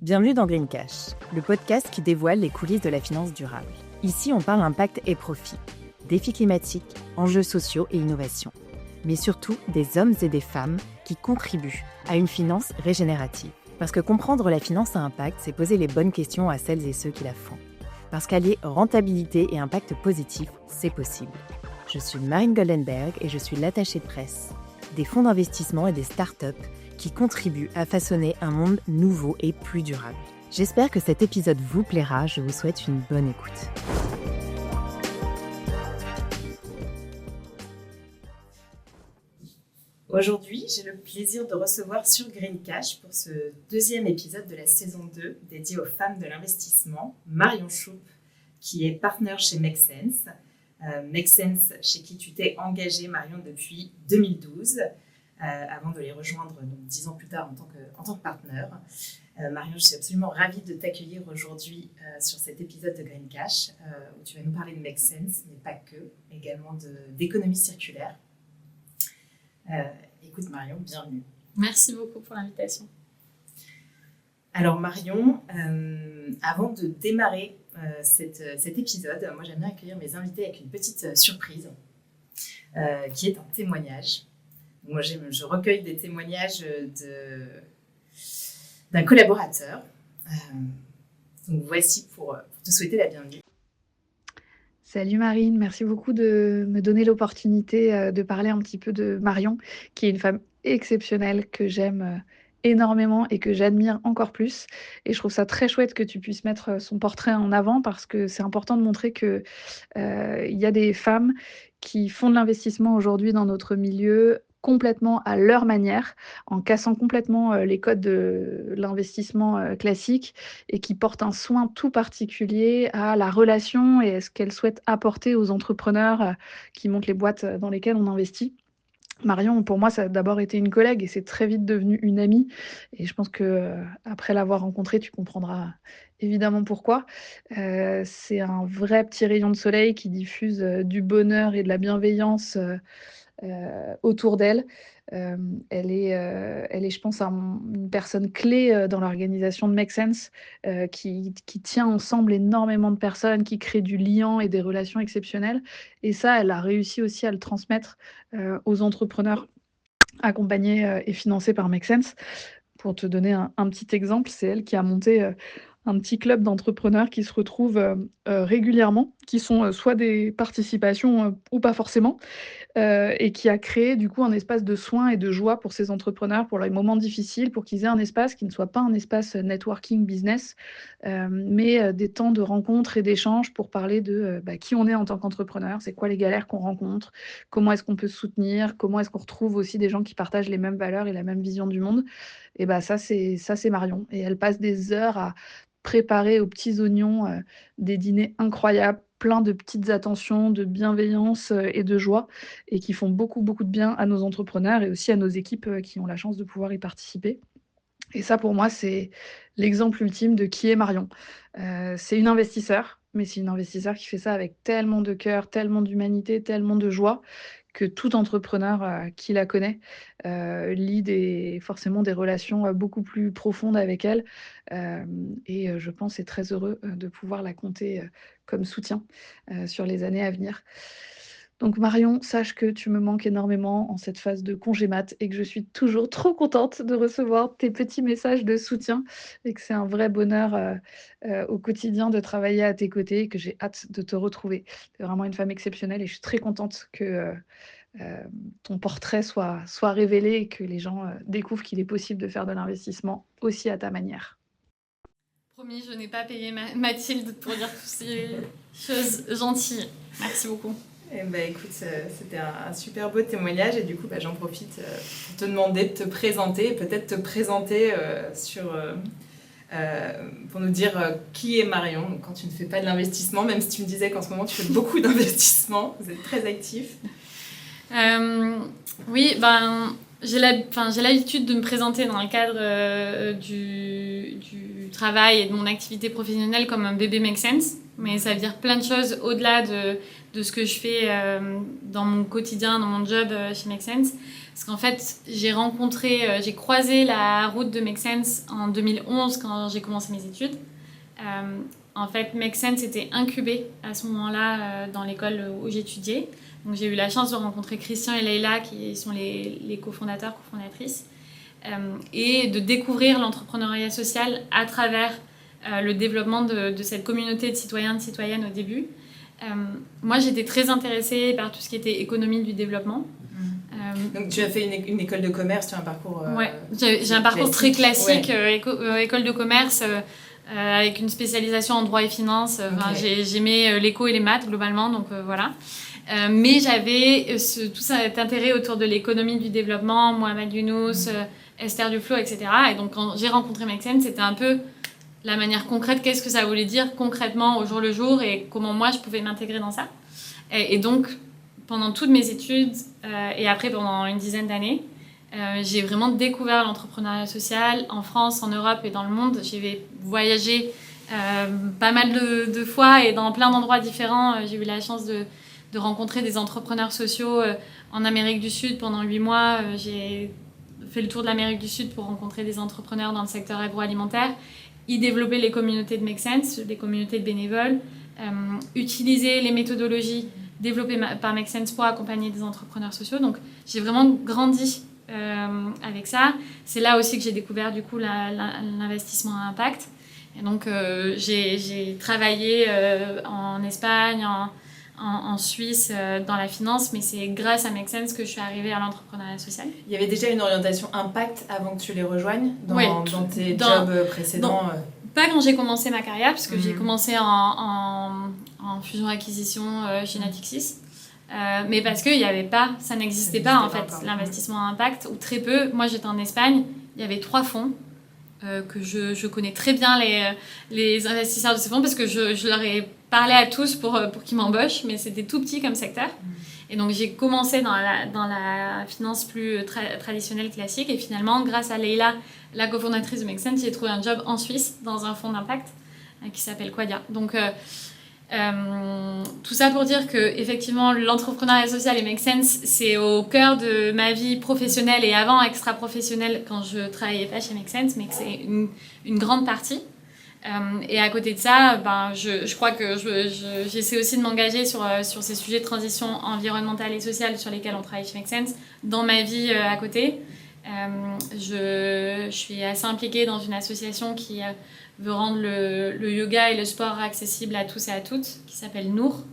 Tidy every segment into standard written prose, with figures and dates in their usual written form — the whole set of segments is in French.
Bienvenue dans Green Cash, le podcast qui dévoile les coulisses de la finance durable. Ici, on parle impact et profit, défis climatiques, enjeux sociaux et innovation. Mais surtout, des hommes et des femmes qui contribuent à une finance régénérative. Parce que comprendre la finance à impact, c'est poser les bonnes questions à celles et ceux qui la font. Parce qu'allier rentabilité et impact positif, c'est possible. Je suis Marine Goldenberg et je suis l'attachée de presse des fonds d'investissement et des startups qui contribuent à façonner un monde nouveau et plus durable. J'espère que cet épisode vous plaira, je vous souhaite une bonne écoute. Aujourd'hui, j'ai le plaisir de recevoir sur Green Cash pour ce deuxième épisode de la saison 2 dédié aux femmes de l'investissement, Marion Choup, qui est partenaire chez Make Sense. Make Sense, chez qui tu t'es engagée, Marion, depuis 2012. Avant de les rejoindre donc 10 ans plus tard en tant que partenaire. Marion, je suis absolument ravie de t'accueillir aujourd'hui sur cet épisode de Green Cash où tu vas nous parler de Make Sense, mais pas que, également d'économie circulaire. Écoute Marion, bienvenue. Merci beaucoup pour l'invitation. Alors Marion, avant de démarrer cet épisode, moi j'aime bien accueillir mes invités avec une petite surprise qui est un témoignage. Moi, je recueille des témoignages d'un collaborateur. Donc, voici pour te souhaiter la bienvenue. Salut Marine, merci beaucoup de me donner l'opportunité de parler un petit peu de Marion, qui est une femme exceptionnelle que j'aime énormément et que j'admire encore plus. Et je trouve ça très chouette que tu puisses mettre son portrait en avant parce que c'est important de montrer qu'il y a des femmes qui font de l'investissement aujourd'hui dans notre milieu complètement à leur manière, en cassant complètement les codes de l'investissement classique et qui portent un soin tout particulier à la relation et à ce qu'elles souhaitent apporter aux entrepreneurs qui montent les boîtes dans lesquelles on investit. Marion, pour moi, ça a d'abord été une collègue et c'est très vite devenu une amie. Et je pense que après l'avoir rencontrée, tu comprendras évidemment pourquoi. C'est un vrai petit rayon de soleil qui diffuse du bonheur et de la bienveillance autour d'elle. Elle est, je pense, une personne clé dans l'organisation de Make Sense, qui tient ensemble énormément de personnes, qui crée du lien et des relations exceptionnelles. Et ça, elle a réussi aussi à le transmettre aux entrepreneurs accompagnés et financés par Make Sense. Pour te donner un petit exemple, c'est elle qui a monté un petit club d'entrepreneurs qui se retrouvent régulièrement, qui sont soit des participations ou pas forcément, et qui a créé du coup un espace de soins et de joie pour ces entrepreneurs, pour les moments difficiles, pour qu'ils aient un espace qui ne soit pas un espace networking business, mais des temps de rencontres et d'échanges pour parler de qui on est en tant qu'entrepreneur, c'est quoi les galères qu'on rencontre, comment est-ce qu'on peut se soutenir, comment est-ce qu'on retrouve aussi des gens qui partagent les mêmes valeurs et la même vision du monde. Et ça c'est Marion. Et elle passe des heures à préparer aux petits oignons des dîners incroyables, plein de petites attentions, de bienveillance et de joie, et qui font beaucoup, beaucoup de bien à nos entrepreneurs et aussi à nos équipes qui ont la chance de pouvoir y participer. Et ça, pour moi, c'est l'exemple ultime de qui est Marion. C'est une investisseur, mais c'est une investisseur qui fait ça avec tellement de cœur, tellement d'humanité, tellement de joie, que tout entrepreneur qui la connaît lie forcément des relations beaucoup plus profondes avec elle. Et je pense est très heureux de pouvoir la compter comme soutien sur les années à venir. Donc Marion, sache que tu me manques énormément en cette phase de congé mat et que je suis toujours trop contente de recevoir tes petits messages de soutien et que c'est un vrai bonheur au quotidien de travailler à tes côtés et que j'ai hâte de te retrouver. Tu es vraiment une femme exceptionnelle et je suis très contente que ton portrait soit révélé et que les gens découvrent qu'il est possible de faire de l'investissement aussi à ta manière. Promis, je n'ai pas payé Mathilde pour dire toutes ces choses gentilles. Merci beaucoup. Écoute, c'était un super beau témoignage et du coup j'en profite pour te demander de te présenter et peut-être te présenter pour nous dire qui est Marion. Donc, quand tu ne fais pas de l'investissement, même si tu me disais qu'en ce moment tu fais beaucoup d'investissements, vous êtes très actifs. Oui, j'ai l'habitude de me présenter dans le cadre du travail et de mon activité professionnelle comme un bébé Make Sense, mais ça veut dire plein de choses au-delà de ce que je fais dans mon quotidien, dans mon job chez Make Sense. Parce qu'en fait, j'ai croisé la route de Make Sense en 2011 quand j'ai commencé mes études. En fait, Make Sense était incubé à ce moment-là dans l'école où j'étudiais. Donc j'ai eu la chance de rencontrer Christian et Leïla qui sont les cofondateurs, cofondatrices, et de découvrir l'entrepreneuriat social à travers le développement de cette communauté de citoyens, de citoyennes au début. Moi, j'étais très intéressée par tout ce qui était économie du développement. Donc tu as fait une école de commerce, tu as un parcours... Ouais, j'ai un parcours très classique, école de commerce, avec une spécialisation en droit et finance. J'aimais l'éco et les maths globalement, donc voilà. Mais j'avais tout cet intérêt autour de l'économie du développement, Mohamed Younous, Esther Duflo, etc. Et donc quand j'ai rencontré Make Sense, c'était un peu la manière concrète, qu'est-ce que ça voulait dire concrètement au jour le jour et comment moi je pouvais m'intégrer dans ça. Et donc pendant toutes mes études et après pendant une dizaine d'années, j'ai vraiment découvert l'entrepreneuriat social en France, en Europe et dans le monde. J'ai voyagé pas mal de fois et dans plein d'endroits différents. J'ai eu la chance de rencontrer des entrepreneurs sociaux en Amérique du Sud pendant 8 mois. J'ai fait le tour de l'Amérique du Sud pour rencontrer des entrepreneurs dans le secteur agroalimentaire, y développer les communautés de Make Sense, les communautés de bénévoles, utiliser les méthodologies développées par Make Sense pour accompagner des entrepreneurs sociaux. Donc j'ai vraiment grandi avec ça. C'est là aussi que j'ai découvert du coup l'investissement à impact. Et donc j'ai travaillé en Espagne, en Suisse, dans la finance, mais c'est grâce à Make Sense que je suis arrivée à l'entrepreneuriat social. Il y avait déjà une orientation impact avant que tu les rejoignes dans tes jobs précédents Pas quand j'ai commencé ma carrière, parce que j'ai commencé en fusion-acquisition chez Natixis, mais parce que ça n'existait pas en fait, l'investissement à impact, ou très peu. Moi j'étais en Espagne, il y avait 3 fonds, que je connais très bien les investisseurs de ces fonds parce que je leur ai parlé à tous pour qu'ils m'embauchent, mais c'était tout petit comme secteur. Et donc j'ai commencé dans la finance plus traditionnelle, classique, et finalement, grâce à Leïla, la cofondatrice de Make Sense, j'ai trouvé un job en Suisse dans un fonds d'impact qui s'appelle Quadia. Donc tout ça pour dire que effectivement l'entrepreneuriat social et Make Sense, c'est au cœur de ma vie professionnelle et avant extra-professionnelle quand je travaillais pas chez Make Sense, mais que c'est une grande partie. Et à côté de ça, je crois que j'essaie aussi de m'engager sur ces sujets de transition environnementale et sociale sur lesquels on travaille chez Make Sense dans ma vie à côté. Je suis assez impliquée dans une association qui veut rendre le yoga et le sport accessibles à tous et à toutes, qui s'appelle Nour.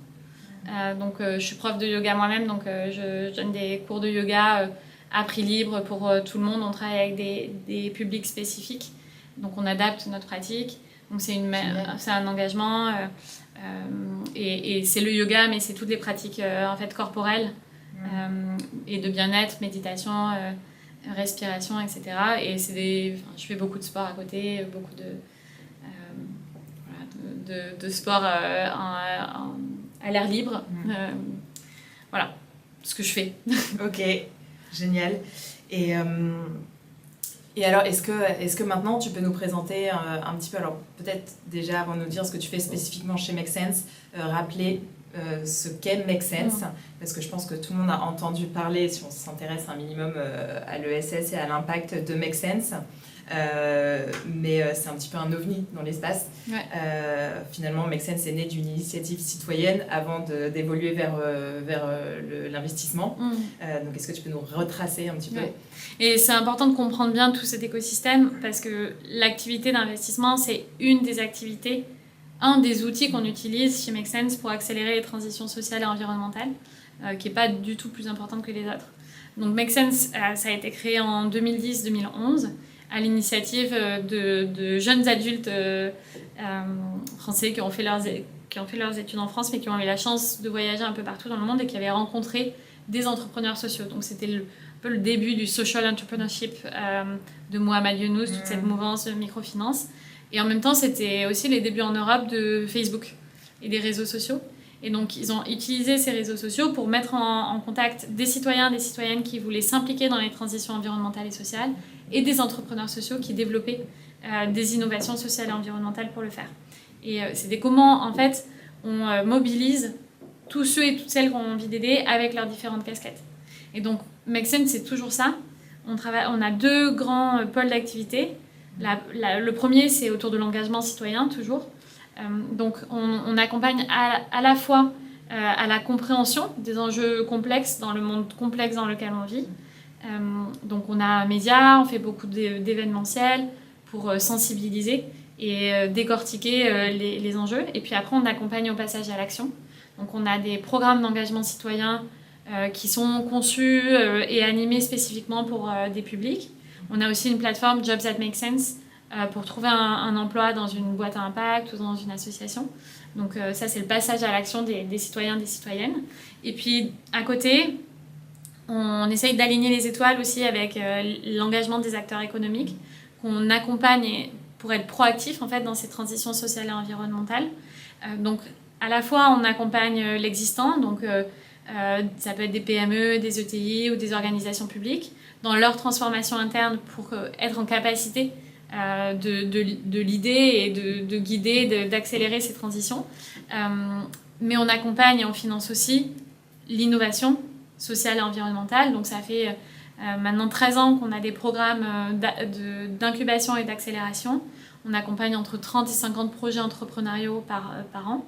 Donc je suis prof de yoga moi-même, donc je donne des cours de yoga à prix libre pour tout le monde. On travaille avec des publics spécifiques, donc on adapte notre pratique. Donc c'est un engagement et c'est le yoga, mais c'est toutes les pratiques en fait corporelles et de bien-être, méditation, respiration, etc. Et je fais beaucoup de sport à côté, beaucoup de sport à l'air libre. Voilà ce que je fais. Ok, génial. Et alors, est-ce que maintenant tu peux nous présenter un petit peu, alors peut-être déjà avant de nous dire ce que tu fais spécifiquement chez Make Sense, rappeler ce qu'est Make Sense, parce que je pense que tout le monde a entendu parler, si on s'intéresse un minimum à l'ESS et à l'impact de Make Sense, mais c'est un petit peu un ovni dans l'espace. Ouais. Finalement, Make Sense est né d'une initiative citoyenne avant d'évoluer vers l'investissement. Donc est-ce que tu peux nous retracer un petit peu ? Et c'est important de comprendre bien tout cet écosystème, parce que l'activité d'investissement, c'est une des activités, un des outils qu'on utilise chez Make Sense pour accélérer les transitions sociales et environnementales, qui n'est pas du tout plus importante que les autres. Donc Make Sense, ça a été créé en 2010-2011 à l'initiative de jeunes adultes français qui ont fait leurs études en France, mais qui ont eu la chance de voyager un peu partout dans le monde et qui avaient rencontré des entrepreneurs sociaux. Donc c'était un peu le début du social entrepreneurship de Mohamed Younous, toute cette mouvance de microfinance. Et en même temps, c'était aussi les débuts en Europe de Facebook et des réseaux sociaux. Et donc, ils ont utilisé ces réseaux sociaux pour mettre en contact des citoyens, des citoyennes qui voulaient s'impliquer dans les transitions environnementales et sociales, et des entrepreneurs sociaux qui développaient des innovations sociales et environnementales pour le faire. Et c'était comment, en fait, on mobilise tous ceux et toutes celles qui ont envie d'aider avec leurs différentes casquettes. Et donc, Make Sense, c'est toujours ça. On a 2 grands pôles d'activité. Le premier, c'est autour de l'engagement citoyen, toujours. Donc, on accompagne à la fois à la compréhension des enjeux complexes dans le monde complexe dans lequel on vit. Donc, on a un média, on fait beaucoup d'événementiels pour sensibiliser et décortiquer les enjeux. Et puis après, on accompagne au passage à l'action. Donc, on a des programmes d'engagement citoyen qui sont conçus et animés spécifiquement pour des publics. On a aussi une plateforme Jobs that Make Sense pour trouver un emploi dans une boîte à impact ou dans une association. Donc ça, c'est le passage à l'action des citoyens, des citoyennes. Et puis, à côté, on essaye d'aligner les étoiles aussi avec l'engagement des acteurs économiques qu'on accompagne pour être proactif en fait, dans ces transitions sociales et environnementales. Donc, à la fois, on accompagne l'existant, donc ça peut être des PME, des ETI ou des organisations publiques, dans leur transformation interne pour être en capacité de l'idée et de guider, d'accélérer ces transitions. Mais on accompagne et on finance aussi l'innovation sociale et environnementale. Donc ça fait maintenant 13 ans qu'on a des programmes d'incubation et d'accélération. On accompagne entre 30 et 50 projets entrepreneuriaux par an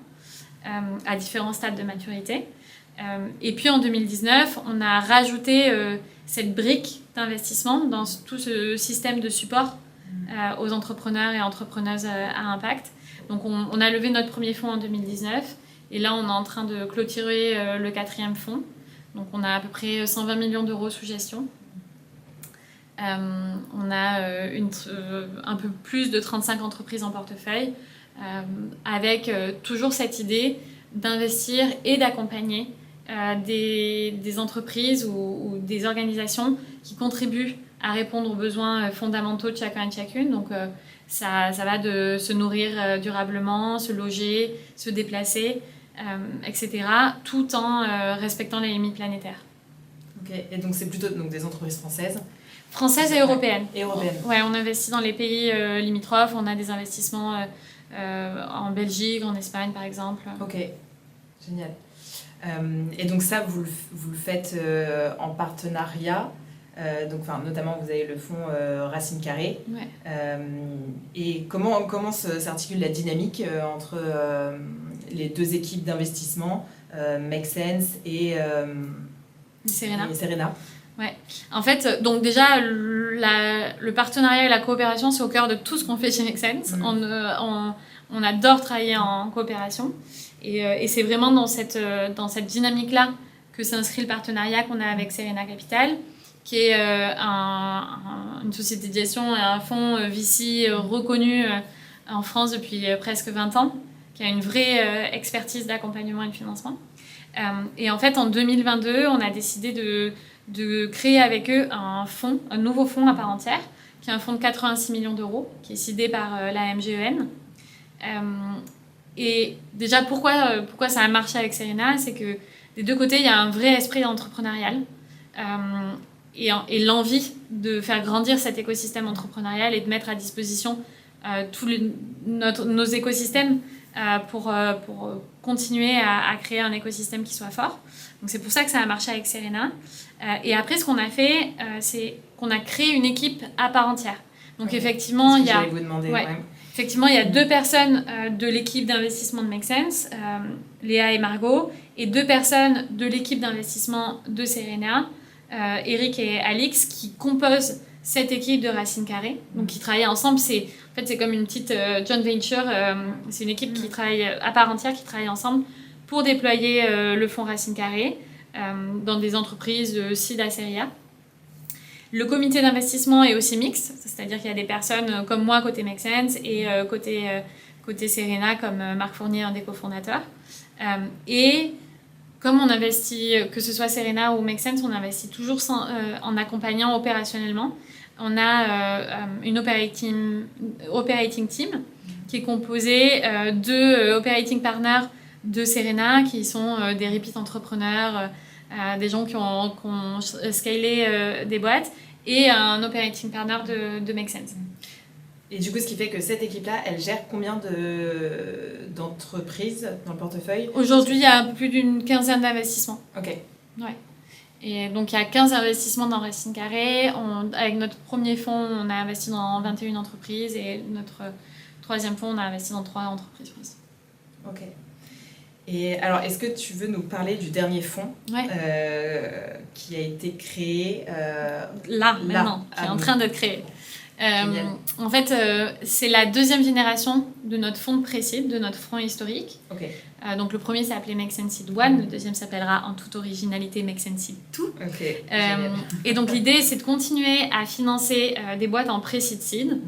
à différents stades de maturité. Et puis en 2019, on a rajouté cette brique d'investissement dans tout ce système de support aux entrepreneurs et entrepreneuses à impact. Donc on a levé notre premier fonds en 2019 et là on est en train de clôturer le 4e fonds. Donc on a à peu près 120 millions d'euros sous gestion. On a un peu plus de 35 entreprises en portefeuille avec toujours cette idée d'investir et d'accompagner des entreprises ou des organisations qui contribuent à répondre aux besoins fondamentaux de chacun et de chacune. Donc ça va de se nourrir durablement, se loger, se déplacer, etc., tout en respectant les limites planétaires. Ok, et donc c'est plutôt des entreprises françaises et européennes. Et européennes. Ouais, on investit dans les pays limitrophes, on a des investissements en Belgique, en Espagne par exemple. Ok, génial. Et donc ça, vous le faites en partenariat, notamment vous avez le fonds Racine Carrée. Ouais. Et comment s'articule la dynamique entre les 2 équipes d'investissement, Make Sense et Serena. Ouais. En fait, donc déjà, le partenariat et la coopération, c'est au cœur de tout ce qu'on fait chez Make Sense. On adore travailler en coopération. Et c'est vraiment dans cette dynamique-là que s'inscrit le partenariat qu'on a avec Serena Capital, qui est une société de gestion et un fonds VC reconnu en France depuis presque 20 ans, qui a une vraie expertise d'accompagnement et de financement. Et en fait, en 2022, on a décidé de créer avec eux un nouveau fonds à part entière, qui est un fonds de 86 millions d'euros, qui est sidé par la MGEN. Et déjà, pourquoi ça a marché avec Serena, c'est que des 2 côtés, il y a un vrai esprit entrepreneurial et l'envie de faire grandir cet écosystème entrepreneurial et de mettre à disposition tous nos écosystèmes pour continuer à créer un écosystème qui soit fort. Donc c'est pour ça que ça a marché avec Serena. Et après, ce qu'on a fait, c'est qu'on a créé une équipe à part entière. Donc effectivement, il y a... J'allais vous demander, ouais. Effectivement, il y a 2 personnes de l'équipe d'investissement de Make Sense, Léa et Margot, et 2 personnes de l'équipe d'investissement de Serena, Eric et Alix, qui composent cette équipe de Racine Carrée, donc qui travaillent ensemble. C'est comme une petite joint venture, c'est une équipe qui travaille à part entière, qui travaille ensemble pour déployer le fonds Racine Carrée dans des entreprises de seed à série A. Le comité d'investissement est aussi mixte, c'est-à-dire qu'il y a des personnes comme moi côté Make Sense et côté Serena comme Marc Fournier, un des cofondateurs. Et comme on investit, que ce soit Serena ou Make Sense, on investit toujours en accompagnant opérationnellement. On a une operating team qui est composée de operating partners de Serena qui sont des repeat entrepreneurs, des gens qui ont scalé des boîtes et un operating partner de Make Sense. Et du coup, ce qui fait que cette équipe-là, elle gère combien d'entreprises dans le portefeuille? Aujourd'hui, il y a plus d'une quinzaine d'investissements. Ok. Ouais. Et donc, il y a 15 investissements dans Racine Carrée. Avec notre premier fonds, on a investi dans 21 entreprises. Et notre troisième fonds, on a investi dans 3 entreprises françaises. Ok. Et alors, est-ce que tu veux nous parler du dernier fonds qui a été créé là, maintenant, qui est en train d'être créé? En fait, c'est la deuxième génération de notre fonds de précide, de notre fonds historique. Ok. Donc le premier s'appelait Make Sense Seed One, le deuxième s'appellera en toute originalité Make Sense Seed Two. Ok. Et donc l'idée, c'est de continuer à financer des boîtes en pré-seed seed.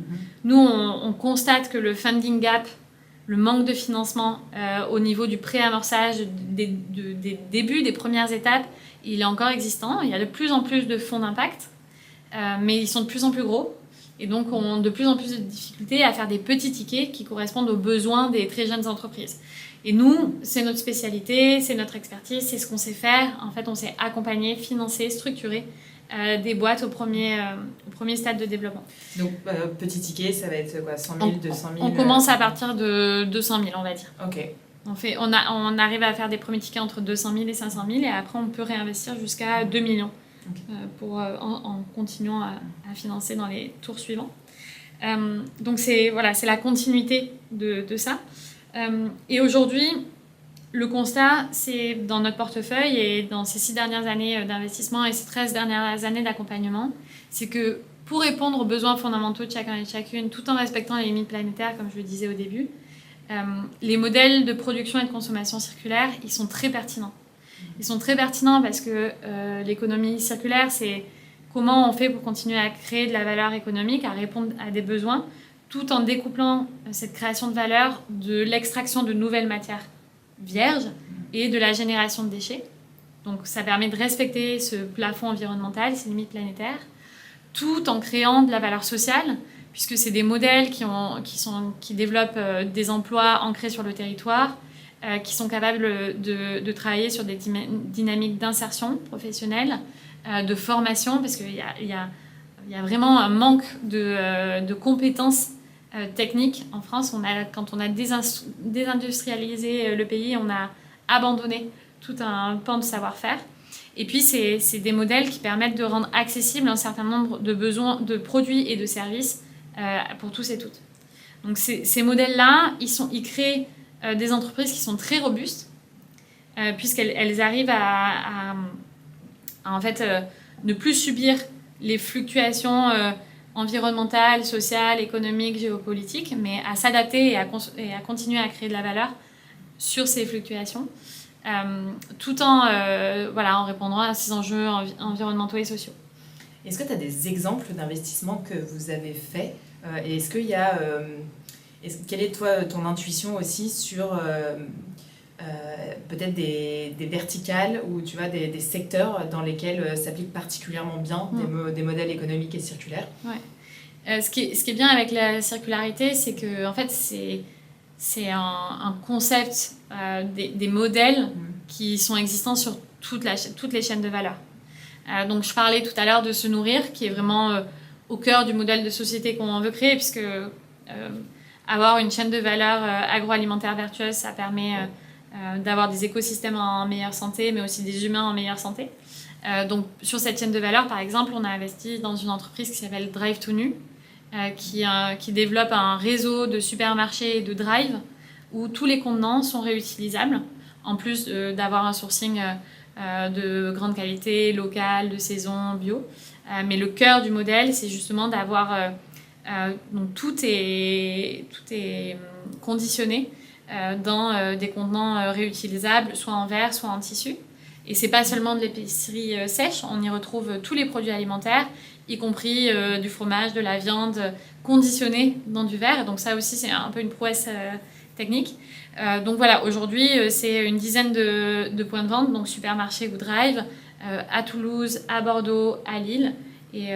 Nous, on constate que le funding gap, le manque de financement au niveau du pré-amorçage, des débuts, des premières étapes, il est encore existant. Il y a de plus en plus de fonds d'impact, mais ils sont de plus en plus gros. Et donc, on a de plus en plus de difficultés à faire des petits tickets qui correspondent aux besoins des très jeunes entreprises. Et nous, c'est notre spécialité, c'est notre expertise, c'est ce qu'on sait faire. En fait, on sait accompagner, financer, structurer des boîtes au premier stade de développement. Donc, petit ticket, ça va être quoi, 100 000, 200 000 On commence à partir de 200 000, on va dire. Ok. On arrive à faire des premiers tickets entre 200 000 et 500 000 et après, on peut réinvestir jusqu'à 2 millions. Okay. En continuant à financer dans les tours suivants. Donc c'est la continuité de ça. Et aujourd'hui, le constat, c'est dans notre portefeuille et dans ces 6 dernières années d'investissement et ces 13 dernières années d'accompagnement, c'est que pour répondre aux besoins fondamentaux de chacun et de chacune, tout en respectant les limites planétaires, comme je le disais au début, les modèles de production et de consommation circulaire, ils sont très pertinents. Ils sont très pertinents parce que l'économie circulaire, c'est comment on fait pour continuer à créer de la valeur économique, à répondre à des besoins, tout en découplant cette création de valeur de l'extraction de nouvelles matières vierges et de la génération de déchets. Donc ça permet de respecter ce plafond environnemental, ces limites planétaires, tout en créant de la valeur sociale, puisque c'est des modèles qui développent des emplois ancrés sur le territoire, qui sont capables de travailler sur des dynamiques d'insertion professionnelle, de formation, parce qu'il y a vraiment un manque de compétences techniques en France. Quand on a désindustrialisé le pays, on a abandonné tout un pan de savoir-faire. Et puis, c'est des modèles qui permettent de rendre accessible un certain nombre de besoins, de produits et de services pour tous et toutes. Donc, ces modèles-là, ils créent des entreprises qui sont très robustes, puisqu'elles arrivent à en fait, ne plus subir les fluctuations environnementales, sociales, économiques, géopolitiques, mais à s'adapter et à continuer à créer de la valeur sur ces fluctuations, tout en répondant à ces enjeux environnementaux et sociaux. Est-ce que tu as des exemples d'investissements que vous avez faits et est-ce qu'il y a... quelle est ton intuition aussi sur peut-être des verticales ou tu vois, des secteurs dans lesquels s'appliquent particulièrement bien des modèles économiques et circulaires? Ouais. Ce qui est bien avec la circularité, c'est que en fait, c'est un concept, des modèles qui sont existants sur toutes les chaînes de valeur. Donc je parlais tout à l'heure de se nourrir, qui est vraiment au cœur du modèle de société qu'on veut créer, puisque avoir une chaîne de valeur agroalimentaire vertueuse, ça permet d'avoir des écosystèmes en meilleure santé, mais aussi des humains en meilleure santé. Donc sur cette chaîne de valeur, par exemple, on a investi dans une entreprise qui s'appelle Drive to Nu, qui développe un réseau de supermarchés et de drive où tous les contenants sont réutilisables, en plus d'avoir un sourcing de grande qualité, local, de saison, bio. Mais le cœur du modèle, c'est justement d'avoir... donc tout est conditionné dans des contenants réutilisables, soit en verre, soit en tissu. Et c'est pas seulement de l'épicerie sèche, on y retrouve tous les produits alimentaires, y compris du fromage, de la viande conditionnée dans du verre. Donc ça aussi, c'est un peu une prouesse technique. Donc voilà, aujourd'hui, c'est une dizaine de points de vente, donc supermarché ou drive, à Toulouse, à Bordeaux, à Lille. Et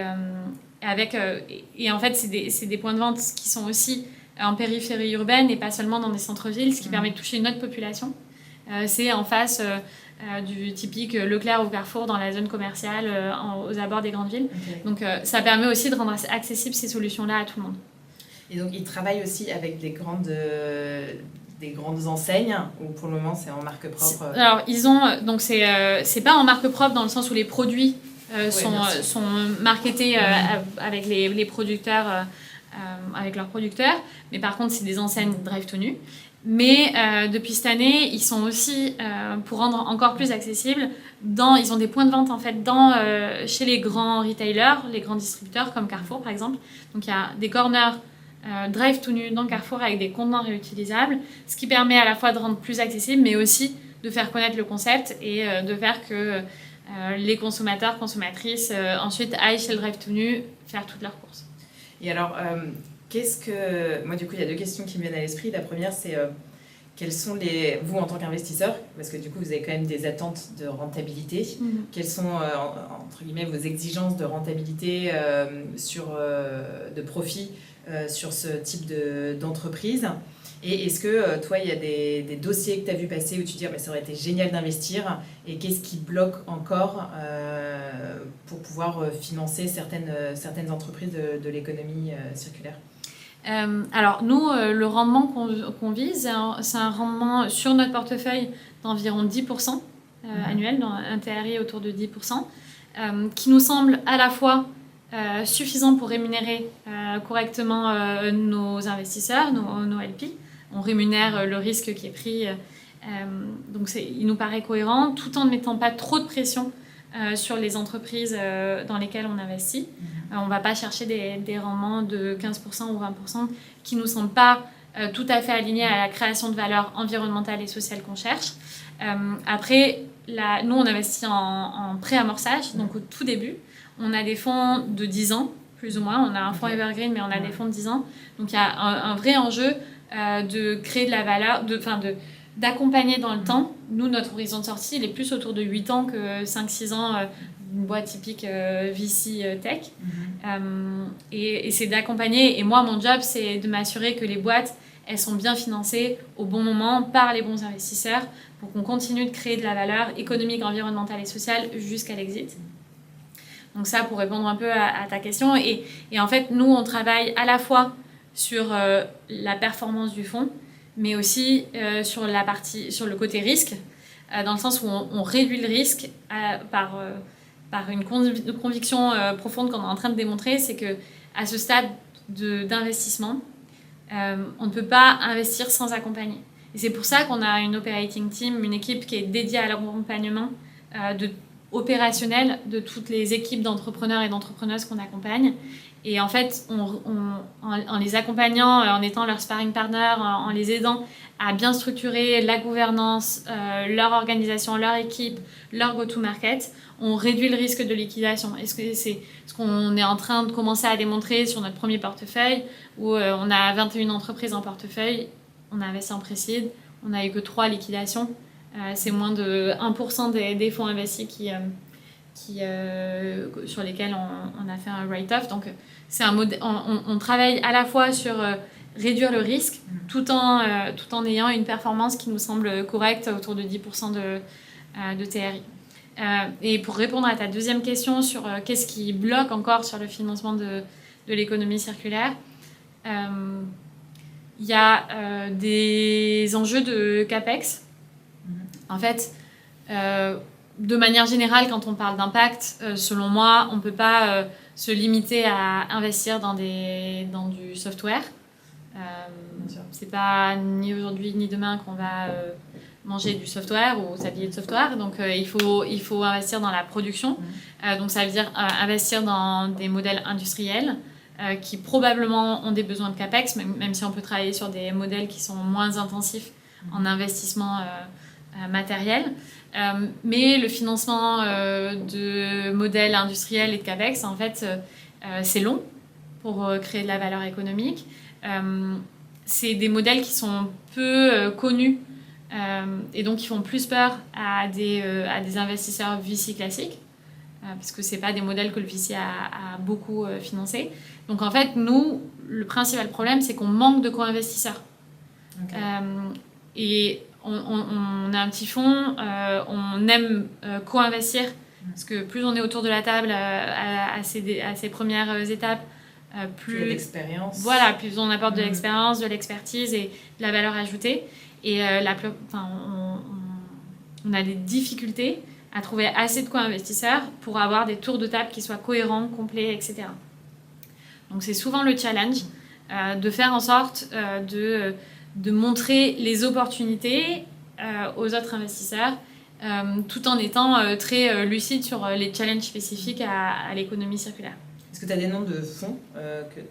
en fait, c'est des points de vente qui sont aussi en périphérie urbaine et pas seulement dans des centres-villes, ce qui permet de toucher une autre population. C'est en face du typique Leclerc ou Carrefour dans la zone commerciale aux abords des grandes villes. Okay. Donc ça permet aussi de rendre accessibles ces solutions-là à tout le monde. Et donc, ils travaillent aussi avec des grandes enseignes, ou pour le moment, c'est en marque propre? Alors, ils ont... Donc, c'est pas en marque propre dans le sens où les produits sont marketés avec les producteurs, avec leurs producteurs. Mais par contre, c'est des enseignes Drive to Nu. Mais depuis cette année, ils sont aussi, pour rendre encore plus accessible, ils ont des points de vente en fait chez les grands retailers, les grands distributeurs comme Carrefour par exemple. Donc il y a des corners Drive to Nu dans Carrefour avec des contenants réutilisables, ce qui permet à la fois de rendre plus accessible, mais aussi de faire connaître le concept et de faire que les consommateurs, consommatrices ensuite aillent chez le Drive to Nu faire toutes leurs courses. Et alors, moi, du coup, il y a 2 questions qui me viennent à l'esprit. La première, c'est quels sont vous, en tant qu'investisseur, parce que du coup, vous avez quand même des attentes de rentabilité, quelles sont, entre guillemets, vos exigences de rentabilité, de profit sur ce type d'entreprise? Et est-ce que toi, il y a des dossiers que tu as vu passer où tu dis ça aurait été génial d'investir, et qu'est-ce qui bloque encore pour pouvoir financer certaines entreprises de l'économie circulaire? Alors nous, le rendement qu'on vise, c'est un rendement sur notre portefeuille d'environ 10% annuel, dans un TRI autour de 10%, qui nous semble à la fois suffisant pour rémunérer correctement nos investisseurs, nos LP. On rémunère le risque qui est pris, donc il nous paraît cohérent, tout en ne mettant pas trop de pression sur les entreprises dans lesquelles on investit. On ne va pas chercher des rendements de 15% ou 20% qui ne nous semblent pas tout à fait alignés à la création de valeur environnementale et sociale qu'on cherche. Après, nous, on investit en pré-amorçage, donc au tout début. On a des fonds de 10 ans, plus ou moins. On a un fonds Evergreen, mais on a des fonds de 10 ans. Donc, il y a un vrai enjeu de créer de la valeur, d'accompagner dans le temps. Nous, notre horizon de sortie, il est plus autour de 8 ans que 5-6 ans d'une boîte typique VC Tech. Et c'est d'accompagner. Et moi, mon job, c'est de m'assurer que les boîtes, elles sont bien financées au bon moment par les bons investisseurs pour qu'on continue de créer de la valeur économique, environnementale et sociale jusqu'à l'exit. Donc ça, pour répondre un peu à ta question. Et en fait, nous, on travaille à la fois sur la performance du fonds, mais aussi sur le côté risque, dans le sens où on réduit le risque par une conviction profonde qu'on est en train de démontrer, c'est qu'à ce stade d'investissement, on ne peut pas investir sans accompagner. Et c'est pour ça qu'on a une operating team, une équipe qui est dédiée à l'accompagnement opérationnel de toutes les équipes d'entrepreneurs et d'entrepreneuses qu'on accompagne. Et en fait, en les accompagnant, en étant leur sparring partner, en les aidant à bien structurer la gouvernance, leur organisation, leur équipe, leur go-to-market, on réduit le risque de liquidation. Et c'est ce qu'on est en train de commencer à démontrer sur notre premier portefeuille, où on a 21 entreprises en portefeuille, on a investi en précide, on n'a eu que 3 liquidations. C'est moins de 1% des fonds investis sur lesquels on a fait un write-off. Donc, on travaille à la fois sur réduire le risque tout en ayant une performance qui nous semble correcte autour de 10% de TRI. Et pour répondre à ta deuxième question sur qu'est-ce qui bloque encore sur le financement de l'économie circulaire, il y a des enjeux de CAPEX. En fait, de manière générale, quand on parle d'impact, selon moi, on ne peut pas se limiter à investir dans du software. C'est pas ni aujourd'hui ni demain qu'on va manger du software ou s'habiller de software. Donc, il faut investir dans la production. Donc, ça veut dire investir dans des modèles industriels qui probablement ont des besoins de CAPEX, même si on peut travailler sur des modèles qui sont moins intensifs en investissement matériel. Mais le financement de modèles industriels et de CAPEX, en fait, c'est long pour créer de la valeur économique. C'est des modèles qui sont peu connus et donc qui font plus peur à des investisseurs VC classiques parce que ce n'est pas des modèles que le VC a beaucoup financés. Donc en fait, nous, le principal problème, c'est qu'on manque de co-investisseurs. Okay. Et on a un petit fonds, on aime co-investir parce que plus on est autour de la table à ces premières étapes, plus d'expérience. Voilà, plus on apporte de l'expérience, de l'expertise et de la valeur ajoutée. Et on a des difficultés à trouver assez de co-investisseurs pour avoir des tours de table qui soient cohérents, complets, etc. Donc c'est souvent le challenge de faire en sorte de montrer les opportunités aux autres investisseurs tout en étant très lucide sur les challenges spécifiques à l'économie circulaire. Est-ce que tu as des noms de fonds que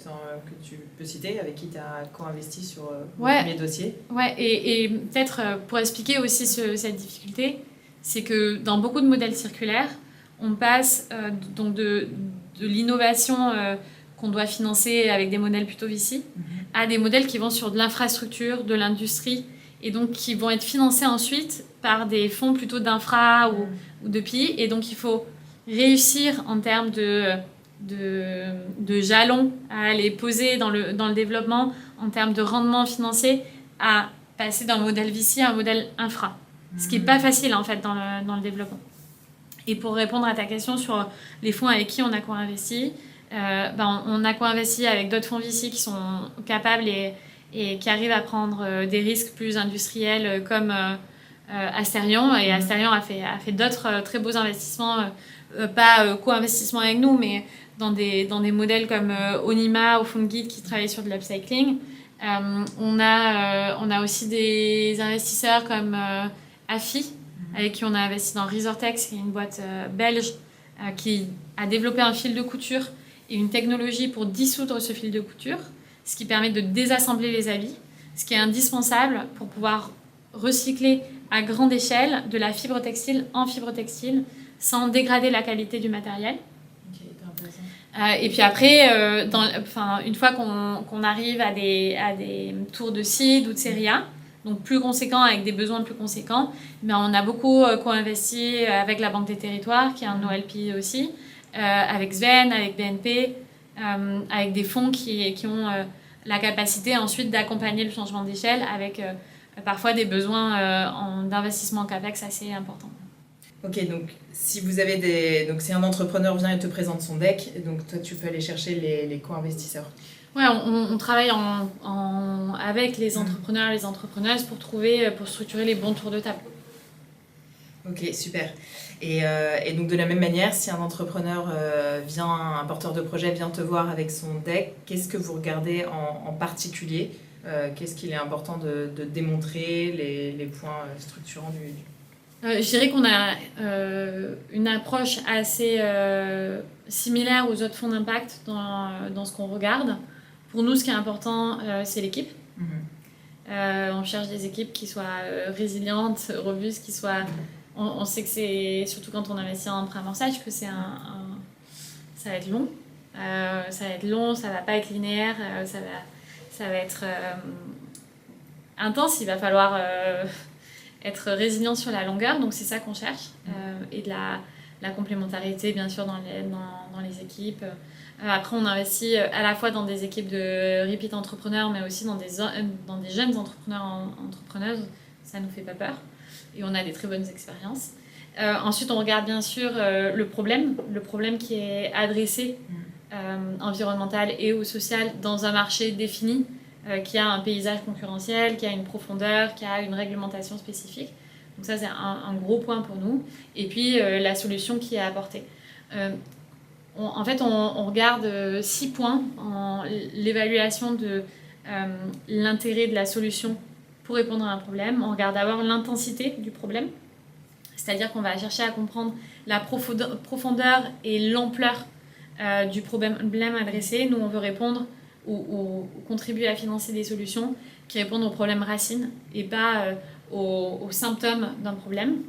tu peux citer avec qui tu as co-investi sur le premier dossier ? Ouais, et peut-être pour expliquer aussi cette difficulté, c'est que dans beaucoup de modèles circulaires, on passe donc de l'innovation qu'on doit financer avec des modèles plutôt VC à des modèles qui vont sur de l'infrastructure, de l'industrie, et donc qui vont être financés ensuite par des fonds plutôt d'infra ou de PI. Et donc il faut réussir en termes de jalons à les poser dans le développement, en termes de rendement financier, à passer d'un modèle VC à un modèle infra. Ce qui n'est pas facile en fait dans le développement. Et pour répondre à ta question sur les fonds avec qui on a co-investi, on a co-investi avec d'autres fonds VC qui sont capables et qui arrivent à prendre des risques plus industriels comme Asterion. Et Asterion a fait d'autres très beaux investissements, pas co-investissement avec nous, mais dans des modèles comme Onima ou Fundguide qui travaillent sur de l'upcycling. On a aussi des investisseurs comme AFI, avec qui on a investi dans Resortex, qui est une boîte belge qui a développé un fil de couture et une technologie pour dissoudre ce fil de couture, ce qui permet de désassembler les habits, ce qui est indispensable pour pouvoir recycler à grande échelle de la fibre textile en fibre textile sans dégrader la qualité du matériel. Et puis après, une fois qu'on arrive à des tours de seed ou de série A, donc plus conséquents avec des besoins plus conséquents, on a beaucoup co-investi avec la Banque des Territoires, qui est un OLP aussi, avec Sven, avec BNP, avec des fonds qui ont la capacité ensuite d'accompagner le changement d'échelle avec parfois des besoins d'investissement en CAPEX assez importants. Ok, donc si vous avez donc si un entrepreneur vient et te présente son deck, donc toi tu peux aller chercher les co-investisseurs. Ouais, on travaille avec les entrepreneurs et les entrepreneuses pour structurer les bons tours de table. Ok, super. Et donc de la même manière, si un entrepreneur un porteur de projet vient te voir avec son deck, qu'est-ce que vous regardez en particulier ? Qu'est-ce qu'il est important de démontrer, les points structurants du... Je dirais qu'on a une approche assez similaire aux autres fonds d'impact dans ce qu'on regarde. Pour nous, ce qui est important, c'est l'équipe. On cherche des équipes qui soient résilientes, robustes, qui soient... On sait que c'est, surtout quand on investit en pré-amorçage, que ça va être long. Ça va pas être linéaire, ça va être intense. Il va falloir être résilient sur la longueur, donc c'est ça qu'on cherche. Et de la complémentarité, bien sûr, dans les équipes. Après, on investit à la fois dans des équipes de repeat entrepreneurs, mais aussi dans des jeunes entrepreneuses. Ça nous fait pas peur. Et on a des très bonnes expériences. Ensuite, on regarde bien sûr le problème qui est adressé environnemental et ou social dans un marché défini, qui a un paysage concurrentiel, qui a une profondeur, qui a une réglementation spécifique. Donc ça, c'est un gros point pour nous. Et puis, la solution qui est apportée. On regarde 6 points en l'évaluation de l'intérêt de la solution pour répondre à un problème. On regarde d'abord l'intensité du problème, c'est-à-dire qu'on va chercher à comprendre la profondeur et l'ampleur du problème adressé. Nous, on veut répondre ou contribuer à financer des solutions qui répondent aux problèmes racines et pas aux symptômes d'un problème.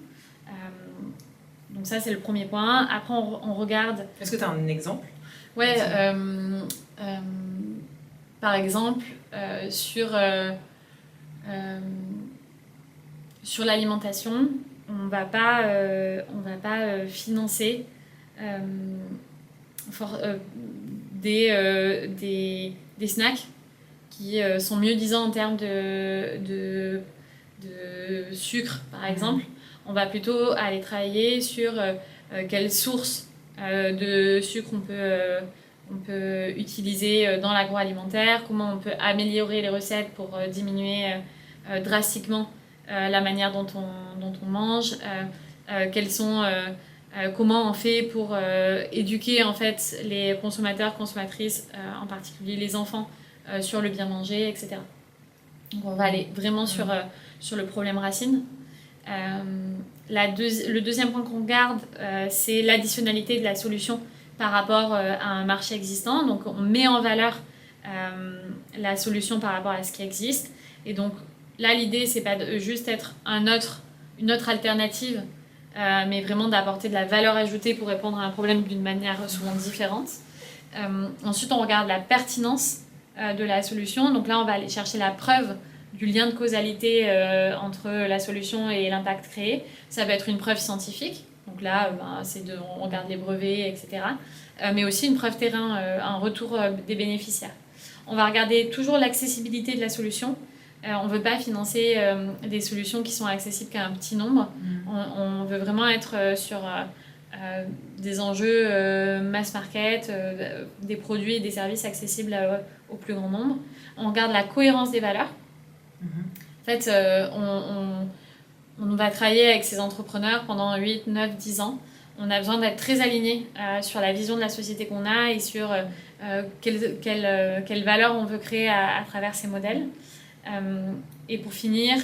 Donc ça, c'est le premier point. Après, on regarde... Est-ce que tu as un exemple ? Ouais, par exemple, sur l'alimentation, on va pas financer des snacks qui sont mieux-disants en termes de sucre, par exemple. On va plutôt aller travailler sur quelles sources de sucre on peut on peut utiliser dans l'agroalimentaire, comment on peut améliorer les recettes pour diminuer drastiquement la manière dont on mange, comment on fait pour éduquer en fait les consommateurs, consommatrices, en particulier les enfants, sur le bien manger, etc. Donc on va aller vraiment sur le problème racine. Le deuxième point qu'on regarde, c'est l'additionnalité de la solution par rapport à un marché existant. Donc on met en valeur la solution par rapport à ce qui existe. Et donc là, l'idée, c'est pas de juste être une autre alternative, mais vraiment d'apporter de la valeur ajoutée pour répondre à un problème d'une manière souvent différente. Ensuite, on regarde la pertinence de la solution. Donc là, on va aller chercher la preuve du lien de causalité entre la solution et l'impact créé. Ça va être une preuve scientifique. Donc là, on regarde les brevets, etc. Mais aussi une preuve terrain, un retour des bénéficiaires. On va regarder toujours l'accessibilité de la solution. On ne veut pas financer des solutions qui sont accessibles qu'à un petit nombre. On veut vraiment être sur des enjeux mass market, des produits et des services accessibles au plus grand nombre. On regarde la cohérence des valeurs. En fait, on va travailler avec ces entrepreneurs pendant 8, 9, 10 ans. On a besoin d'être très alignés sur la vision de la société qu'on a et sur quelles valeurs on veut créer à travers ces modèles. Et pour finir,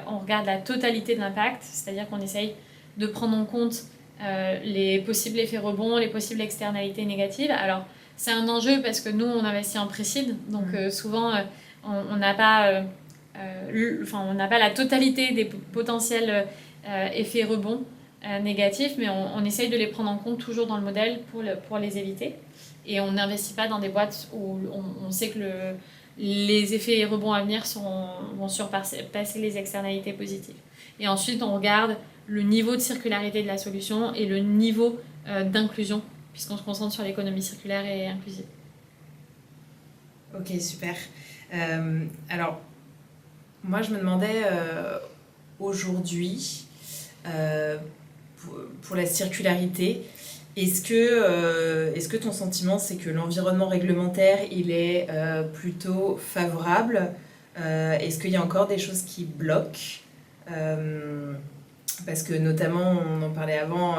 on regarde la totalité de l'impact, c'est-à-dire qu'on essaye de prendre en compte les possibles effets rebonds, les possibles externalités négatives. Alors, c'est un enjeu parce que nous, on investit en précide, donc souvent, on n'a pas la totalité des potentiels effets rebonds négatifs, mais on essaye de les prendre en compte toujours dans le modèle pour les éviter. Et on n'investit pas dans des boîtes où on sait que les effets rebonds à venir vont surpasser les externalités positives. Et ensuite, on regarde le niveau de circularité de la solution et le niveau d'inclusion, puisqu'on se concentre sur l'économie circulaire et inclusive. Ok, super. Alors, moi, je me demandais aujourd'hui, pour la circularité, est-ce que ton sentiment, c'est que l'environnement réglementaire, il est plutôt favorable? Est-ce qu'il y a encore des choses qui bloquent? Parce que notamment, on en parlait avant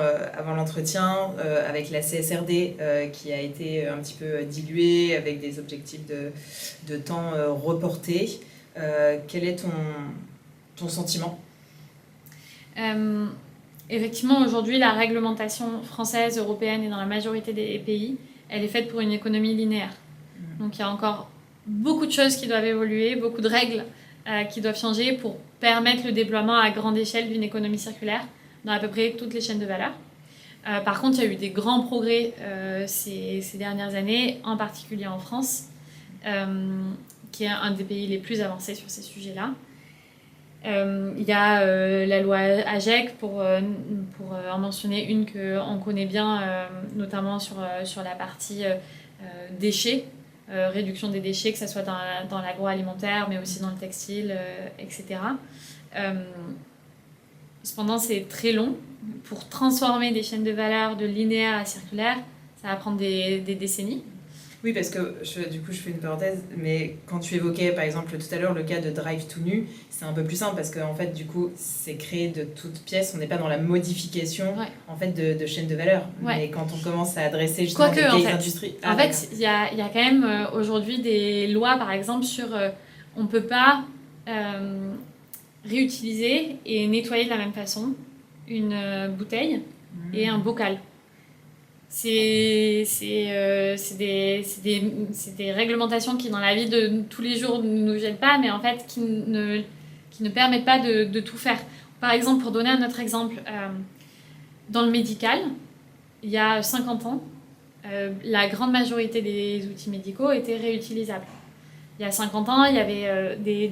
l'entretien, avec la CSRD qui a été un petit peu diluée, avec des objectifs de temps reportés. Quel est ton sentiment? Effectivement, aujourd'hui, la réglementation française, européenne et dans la majorité des pays, elle est faite pour une économie linéaire. Donc il y a encore beaucoup de choses qui doivent évoluer, beaucoup de règles qui doivent changer pour permettre le déploiement à grande échelle d'une économie circulaire dans à peu près toutes les chaînes de valeur. Par contre, il y a eu des grands progrès ces dernières années, en particulier en France, qui est un des pays les plus avancés sur ces sujets-là. Il y a la loi AGEC, pour en mentionner une qu'on connaît bien, notamment sur la partie déchets, réduction des déchets, que ce soit dans l'agroalimentaire, mais aussi dans le textile, etc. Cependant, c'est très long. Pour transformer des chaînes de valeur de linéaire à circulaire, ça va prendre des décennies. Oui, parce que du coup, je fais une parenthèse, mais quand tu évoquais, par exemple, tout à l'heure, le cas de Drive to Nu, c'est un peu plus simple parce qu'en fait, du coup, c'est créé de toutes pièces. On n'est pas dans la modification en fait, de chaînes de valeur. Ouais. Mais quand on commence à adresser justement des vieilles industries... En fait, il y a quand même aujourd'hui des lois, par exemple, sur... on ne peut pas réutiliser et nettoyer de la même façon une bouteille et un bocal. C'est des réglementations qui, dans la vie de tous les jours, ne nous gênent pas, mais en fait, qui ne permettent pas de tout faire. Par exemple, pour donner un autre exemple, dans le médical, il y a 50 ans, la grande majorité des outils médicaux étaient réutilisables. Il y a 50 ans, il y avait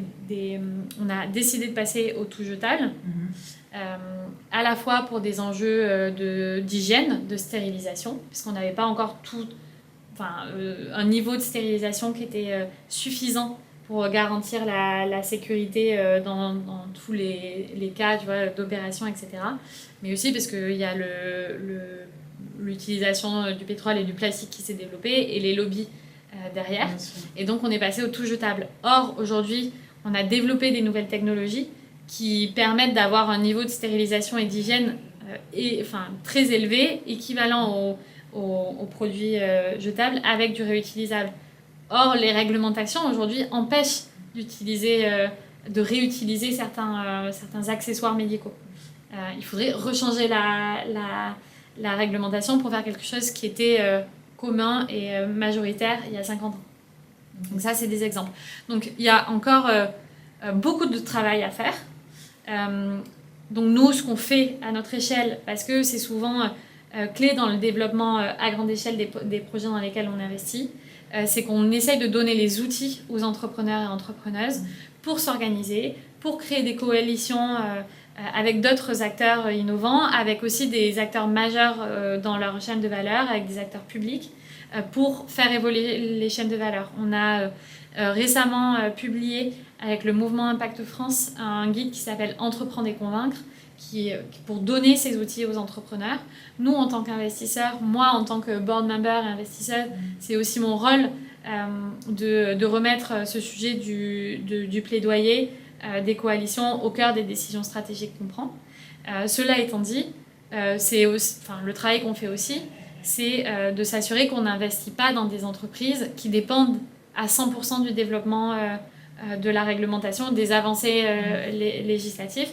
on a décidé de passer au tout jetable. À la fois pour des enjeux d'hygiène, de stérilisation, puisqu'on n'avait pas encore un niveau de stérilisation qui était suffisant pour garantir la sécurité dans tous les cas, tu vois, d'opération, etc. Mais aussi parce qu'il y a l'utilisation du pétrole et du plastique qui s'est développée et les lobbies derrière. Et donc on est passé au tout jetable. Or, aujourd'hui, on a développé des nouvelles technologies qui permettent d'avoir un niveau de stérilisation et d'hygiène très élevé, équivalent aux produits jetables avec du réutilisable. Or, les réglementations aujourd'hui empêchent de réutiliser certains accessoires médicaux. Il faudrait rechanger la réglementation pour faire quelque chose qui était commun et majoritaire il y a 50 ans. Donc ça, c'est des exemples. Donc il y a encore beaucoup de travail à faire. Donc nous, ce qu'on fait à notre échelle, parce que c'est souvent clé dans le développement à grande échelle des projets dans lesquels on investit, c'est qu'on essaye de donner les outils aux entrepreneurs et entrepreneuses pour s'organiser, pour créer des coalitions avec d'autres acteurs innovants, avec aussi des acteurs majeurs dans leur chaîne de valeur, avec des acteurs publics, pour faire évoluer les chaînes de valeur. On a récemment publié avec le mouvement Impact France un guide qui s'appelle Entreprendre et convaincre, pour donner ces outils aux entrepreneurs. Nous, en tant qu'investisseurs, moi, en tant que board member et investisseur, c'est aussi mon rôle de remettre ce sujet du plaidoyer des coalitions au cœur des décisions stratégiques qu'on prend. Cela étant dit, le travail qu'on fait aussi, c'est de s'assurer qu'on n'investit pas dans des entreprises qui dépendent à 100% du développement de la réglementation, des avancées législatives.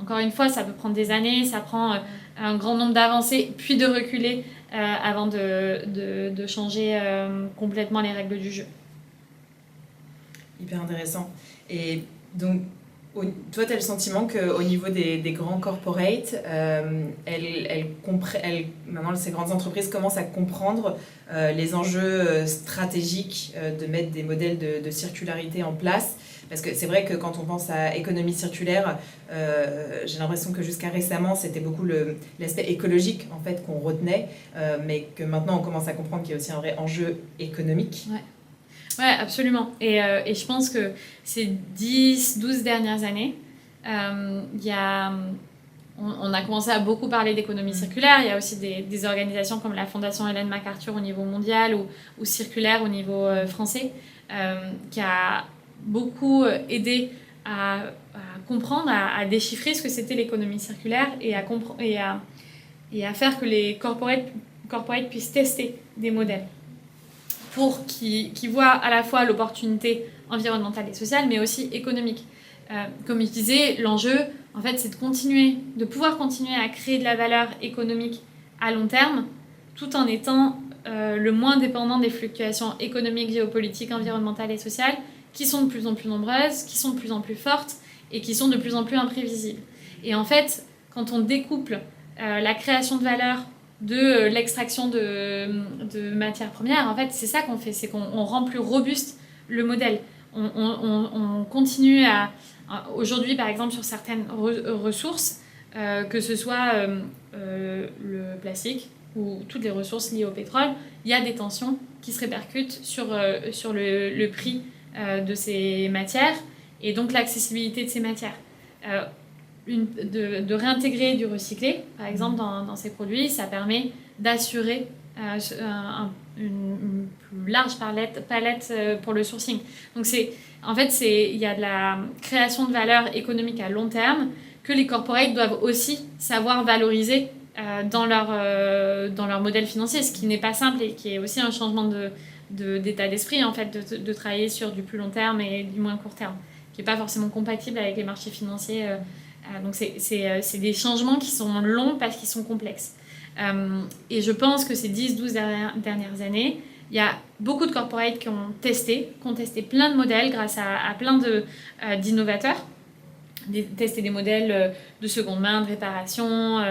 Encore une fois, ça peut prendre des années, ça prend un grand nombre d'avancées, puis de reculer avant de changer complètement les règles du jeu. Hyper intéressant. Et donc, toi, tu as le sentiment qu'au niveau des grands corporates, maintenant, ces grandes entreprises commencent à comprendre les enjeux stratégiques de mettre des modèles de circularité en place. Parce que c'est vrai que quand on pense à économie circulaire, j'ai l'impression que jusqu'à récemment, c'était beaucoup l'aspect écologique en fait, qu'on retenait, mais que maintenant, on commence à comprendre qu'il y a aussi un vrai enjeu économique. Ouais, absolument. Et je pense que ces 10-12 dernières années, on a commencé à beaucoup parler d'économie circulaire. Il y a aussi des organisations comme la Fondation Ellen MacArthur au niveau mondial ou Circulaire au niveau français, qui a beaucoup aidé à comprendre, à déchiffrer ce que c'était l'économie circulaire et à faire que les corporates puissent tester des modèles pour qu'ils voient à la fois l'opportunité environnementale et sociale, mais aussi économique. Comme je disais, l'enjeu, en fait, c'est de pouvoir continuer à créer de la valeur économique à long terme, tout en étant le moins dépendant des fluctuations économiques, géopolitiques, environnementales et sociales, qui sont de plus en plus nombreuses, qui sont de plus en plus fortes et qui sont de plus en plus imprévisibles. Et en fait, quand on découple la création de valeur de l'extraction de matières premières, en fait, c'est ça qu'on fait, c'est qu'on rend plus robuste le modèle. On continue aujourd'hui, par exemple, sur certaines ressources, que ce soit le plastique ou toutes les ressources liées au pétrole, il y a des tensions qui se répercutent sur le prix de ces matières et donc l'accessibilité de ces matières. De réintégrer du recyclé, par exemple, dans ces produits, ça permet d'assurer une plus large palette pour le sourcing. Donc il y a de la création de valeur économique à long terme que les corporates doivent aussi savoir valoriser dans leur modèle financier, ce qui n'est pas simple et qui est aussi un changement d'état d'esprit, en fait, de travailler sur du plus long terme et du moins court terme, qui n'est pas forcément compatible avec les marchés financiers. Donc c'est des changements qui sont longs parce qu'ils sont complexes. Et je pense que ces 10-12 dernières années, il y a beaucoup de corporates qui ont testé plein de modèles grâce à plein d'innovateurs, testé des modèles de seconde main, de réparation,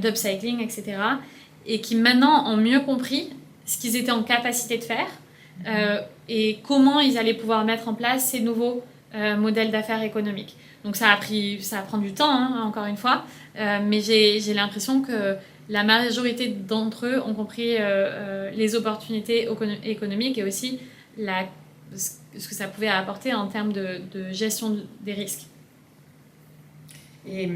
d'upcycling, etc. Et qui maintenant ont mieux compris ce qu'ils étaient en capacité de faire et comment ils allaient pouvoir mettre en place ces nouveaux modèles d'affaires économiques. Donc ça prend du temps, hein, encore une fois, mais j'ai l'impression que la majorité d'entre eux ont compris les opportunités économiques et aussi ce que ça pouvait apporter en termes de gestion des risques. Et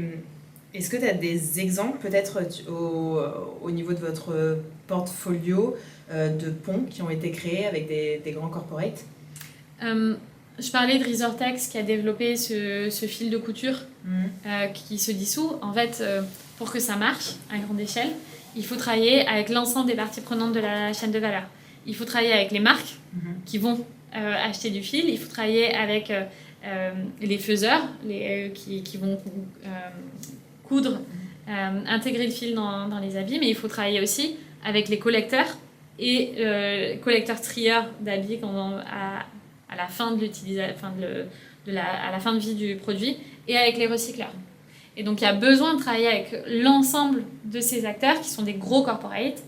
Est-ce que tu as des exemples peut-être au niveau de votre portfolio de ponts qui ont été créés avec des grands corporates? Je parlais de Resortex qui a développé ce fil de couture qui se dissout. En fait, pour que ça marche à grande échelle, il faut travailler avec l'ensemble des parties prenantes de la chaîne de valeur. Il faut travailler avec les marques qui vont acheter du fil. Il faut travailler avec les faiseurs qui vont coudre, intégrer le fil dans les habits. Mais il faut travailler aussi avec les collecteurs et collecteurs trieurs d'habits à la fin de l'utilisation, à la fin de vie du produit, et avec les recycleurs. Et donc il y a besoin de travailler avec l'ensemble de ces acteurs qui sont des gros corporates,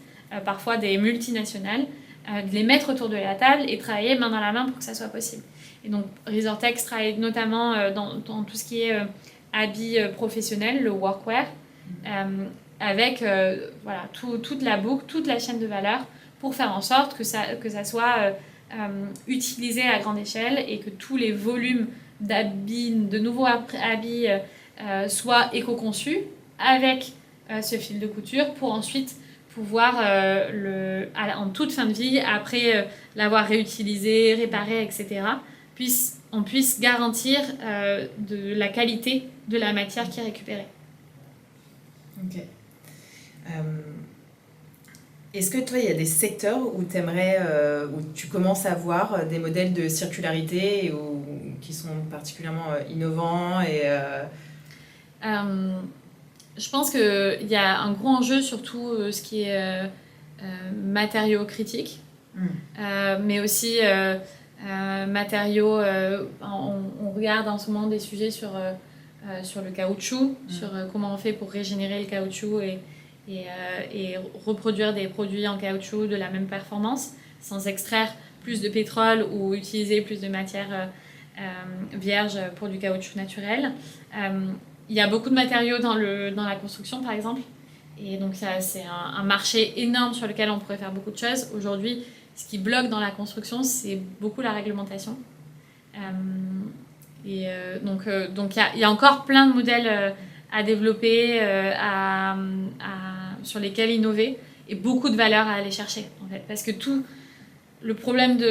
parfois des multinationales, de les mettre autour de la table et travailler main dans la main pour que ça soit possible. Et donc Resortex travaille notamment dans tout ce qui est habits professionnels, le workwear, avec voilà, toute la boucle, toute la chaîne de valeur pour faire en sorte que ça soit utilisé à grande échelle et que tous les volumes d'habits, de nouveaux habits soient éco-conçus avec ce fil de couture pour ensuite pouvoir, en toute fin de vie, après l'avoir réutilisé, réparé, etc., on puisse garantir de la qualité de la matière qui est récupérée. Ok. Est-ce que toi, il y a des secteurs où où tu commences à voir des modèles de circularité qui sont particulièrement innovants Je pense qu'il y a un gros enjeu sur tout ce qui est matériaux critiques, mais aussi matériaux... on regarde en ce moment des sujets sur le caoutchouc, sur comment on fait pour régénérer le caoutchouc et reproduire des produits en caoutchouc de la même performance, sans extraire plus de pétrole ou utiliser plus de matières vierges pour du caoutchouc naturel. Il y a beaucoup de matériaux dans la construction, par exemple. Et donc, c'est un marché énorme sur lequel on pourrait faire beaucoup de choses. Aujourd'hui, ce qui bloque dans la construction, c'est beaucoup la réglementation. Donc, il y a encore plein de modèles à développer, sur lesquels innover, et beaucoup de valeur à aller chercher, en fait. Parce que le problème du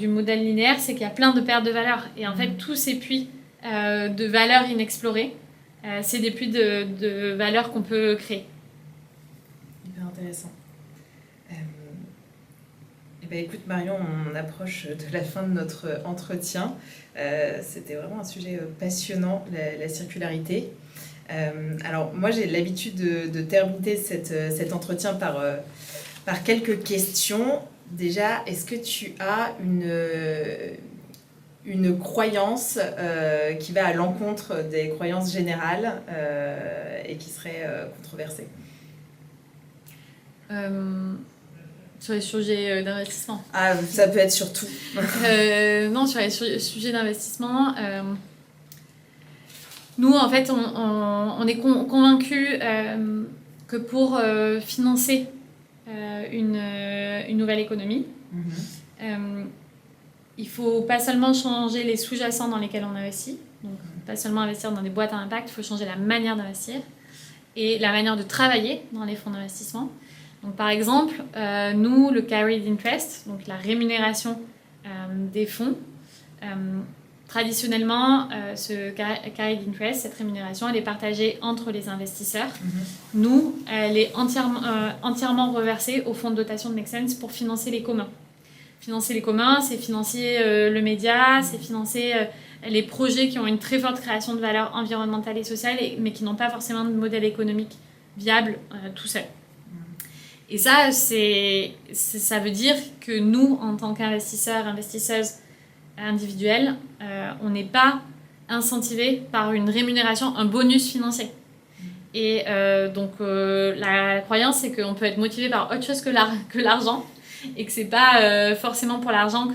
modèle linéaire, c'est qu'il y a plein de pertes de valeur. Et en fait, tous ces puits de valeur inexplorée, c'est des puits de valeur qu'on peut créer. Hyper intéressant. Écoute Marion, on approche de la fin de notre entretien. C'était vraiment un sujet passionnant, la circularité. Alors moi j'ai l'habitude de terminer cet entretien par quelques questions. Déjà, est-ce que tu as une croyance qui va à l'encontre des croyances générales et qui serait controversée? Sur les sujets d'investissement. Ah, ça peut être sur tout. Non, sur les sujets d'investissement, nous, en fait, on est convaincus que pour financer une nouvelle économie, il faut pas seulement changer les sous-jacents dans lesquels on investit, donc pas seulement investir dans des boîtes à impact, il faut changer la manière d'investir et la manière de travailler dans les fonds d'investissement. Donc, par exemple, nous, le carried interest, donc la rémunération des fonds, traditionnellement, ce carried interest, cette rémunération, elle est partagée entre les investisseurs. Nous, elle est entièrement reversée au fonds de dotation de Make Sense pour financer les communs. Financer les communs, c'est financer le média, c'est financer les projets qui ont une très forte création de valeur environnementale et sociale, mais qui n'ont pas forcément de modèle économique viable tout seul. Et ça, ça veut dire que nous, en tant qu'investisseurs, investisseuses individuelles, on n'est pas incentivés par une rémunération, un bonus financier. Et donc, la croyance, c'est qu'on peut être motivé par autre chose que l'argent et que c'est pas forcément pour l'argent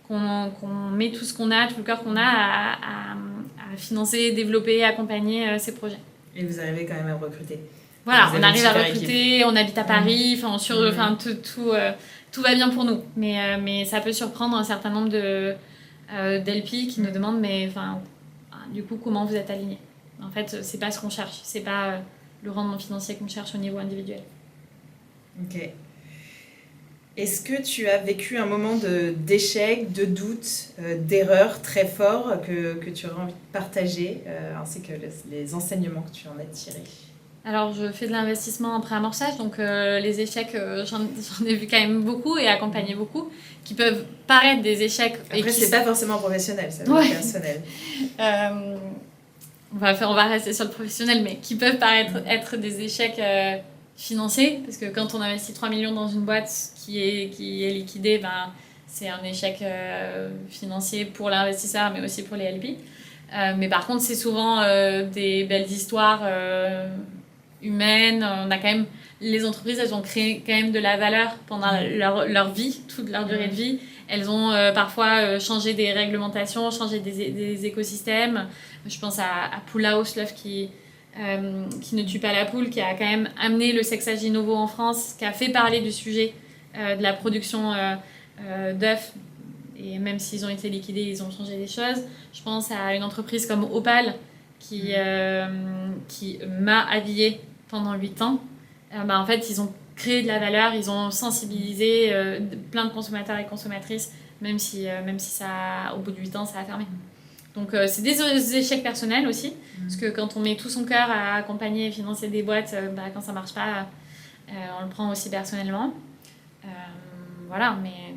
qu'on met tout ce qu'on a, tout le cœur qu'on a à financer, développer, accompagner ces projets. Et vous arrivez quand même à recruter. Voilà, on arrive à recruter, on habite à Paris, tout va bien pour nous. Mais ça peut surprendre un certain nombre d'LP qui nous demandent, mais du coup, comment vous êtes alignés? En fait, c'est pas ce qu'on cherche, c'est pas le rendement financier qu'on cherche au niveau individuel. Ok. Est-ce que tu as vécu un moment d'échec, de doute, d'erreur très fort que tu aurais envie de partager, ainsi que les enseignements que tu en as tirés? Alors, je fais de l'investissement en pré-amorçage, donc les échecs, j'en ai vu quand même beaucoup et accompagné beaucoup, qui peuvent paraître des échecs. Après, c'est pas forcément professionnel, ça va être personnel. On va rester sur le professionnel, mais qui peuvent paraître être des échecs financiers, parce que quand on investit 3 millions dans une boîte qui est liquidée, ben, c'est un échec financier pour l'investisseur, mais aussi pour les LP. Mais par contre, c'est souvent des belles histoires humaines. On a quand même, les entreprises, elles ont créé quand même de la valeur pendant leur vie, toute leur durée de vie. Elles ont parfois changé des réglementations, changé des écosystèmes. Je pense à Pool House, l'œuf qui ne tue pas la poule, qui a quand même amené le sexage innovo en France, qui a fait parler du sujet de la production d'œufs. Et même s'ils ont été liquidés, ils ont changé des choses. Je pense à une entreprise comme Opal qui m'a habillée pendant 8 ans. En fait, ils ont créé de la valeur, ils ont sensibilisé plein de consommateurs et consommatrices, même si ça, au bout de 8 ans, ça a fermé. Donc, c'est des échecs personnels aussi, parce que quand on met tout son cœur à accompagner et financer des boîtes, quand ça ne marche pas, on le prend aussi personnellement. Voilà, mais